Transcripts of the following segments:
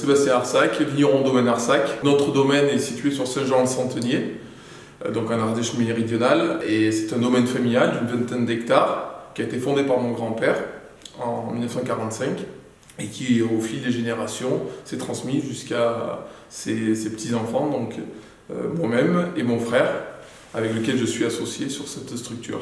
Sébastien Arsac, vigneron domaine Arsac. Notre domaine est situé sur Saint-Jean-le-Centenier, donc en Ardèche méridionale, et c'est un domaine familial d'une vingtaine d'hectares qui a été fondé par mon grand-père en 1945 et qui, au fil des générations, s'est transmis jusqu'à ses petits-enfants, donc moi-même et mon frère, avec lequel je suis associé sur cette structure.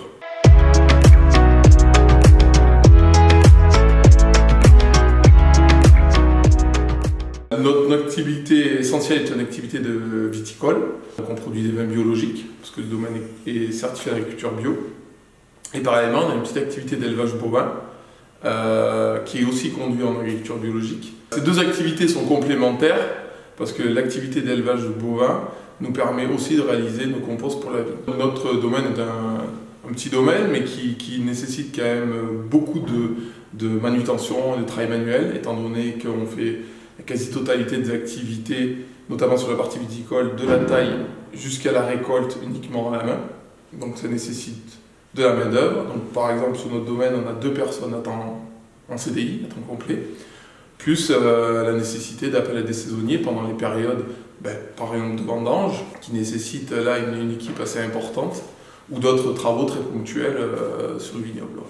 Notre activité essentielle est une activité de viticole. Donc on produit des vins biologiques, parce que le domaine est certifié d'agriculture bio. Et parallèlement, on a une petite activité d'élevage bovin, qui est aussi conduite en agriculture biologique. Ces deux activités sont complémentaires, parce que l'activité d'élevage bovin nous permet aussi de réaliser nos composts pour la vigne. Notre domaine est un petit domaine, mais qui nécessite quand même beaucoup de manutention, de travail manuel, étant donné qu'on fait la quasi-totalité des activités, notamment sur la partie viticole, de la taille jusqu'à la récolte uniquement à la main. Donc ça nécessite de la main-d'œuvre. Donc par exemple, sur notre domaine, on a 2 personnes à temps en CDI, à temps complet, plus la nécessité d'appel à des saisonniers pendant les périodes, par exemple de vendange, qui nécessitent là une équipe assez importante, ou d'autres travaux très ponctuels sur le vignoble.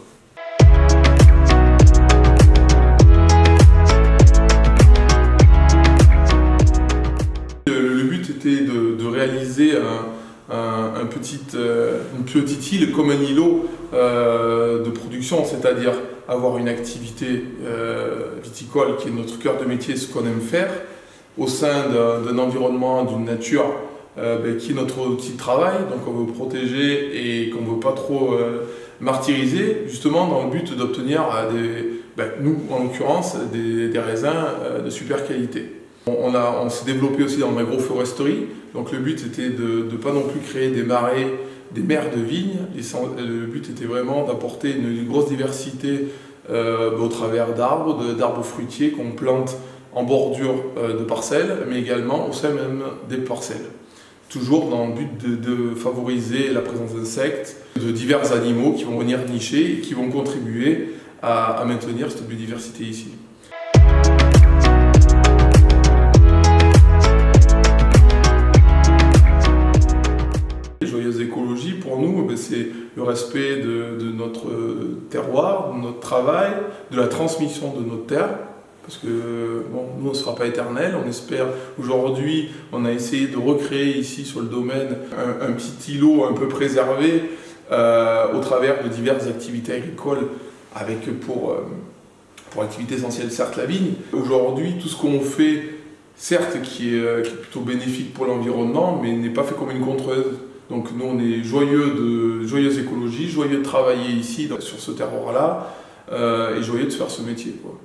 Le but était de réaliser une petite île comme un îlot de production, c'est-à-dire avoir une activité viticole qui est notre cœur de métier, ce qu'on aime faire, au sein d'un environnement, d'une nature qui est notre outil de travail, donc on veut protéger et qu'on ne veut pas trop martyriser, justement dans le but d'obtenir nous en l'occurrence des raisins de super qualité. On s'est développé aussi dans l'agroforesterie, donc le but était de ne pas non plus créer des marais, des mers de vignes. Le but était vraiment d'apporter une grosse diversité au travers d'arbres fruitiers qu'on plante en bordure de parcelles, mais également au sein même des parcelles. Toujours dans le but de favoriser la présence d'insectes, de divers animaux qui vont venir nicher et qui vont contribuer à maintenir cette biodiversité ici. Joyeuse écologie, pour nous, c'est le respect de notre terroir, de notre travail, de la transmission de notre terre. Parce que nous, on ne sera pas éternel. On espère, aujourd'hui, on a essayé de recréer ici sur le domaine un petit îlot un peu préservé au travers de diverses activités agricoles, avec pour activité essentielle, certes, la vigne. Aujourd'hui, tout ce qu'on fait, certes, qui est plutôt bénéfique pour l'environnement, mais n'est pas fait comme une contreuse. Donc nous, on est joyeuse écologie, joyeux de travailler ici, sur ce terroir-là, et joyeux de faire ce métier, quoi.